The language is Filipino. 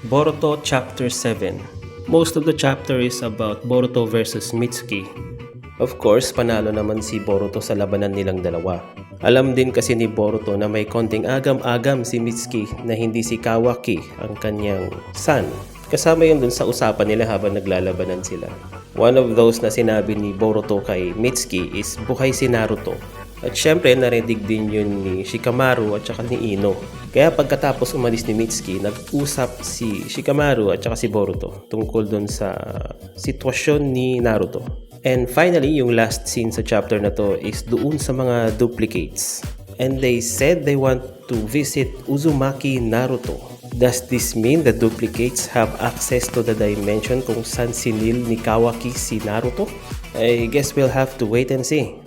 Boruto Chapter 7. Most of the chapter is about Boruto versus Mitsuki. Of course, panalo naman si Boruto sa labanan nilang dalawa. Alam din kasi ni Boruto na may konting agam-agam si Mitsuki na hindi si Kawaki ang kanyang son. Kasama yun dun sa usapan nila habang naglalabanan sila. One of those na sinabi ni Boruto kay Mitsuki is buhay si Naruto. At syempre, narinig din yun ni Shikamaru at saka ni Ino. Kaya pagkatapos umalis ni Mitsuki, nag-usap si Shikamaru at saka si Boruto tungkol dun sa sitwasyon ni Naruto. And finally, yung last scene sa chapter na to is doon sa mga duplicates. And they said they want to visit Uzumaki Naruto. Does this mean the duplicates have access to the dimension kung saan sinil ni Kawaki si Naruto? I guess we'll have to wait and see.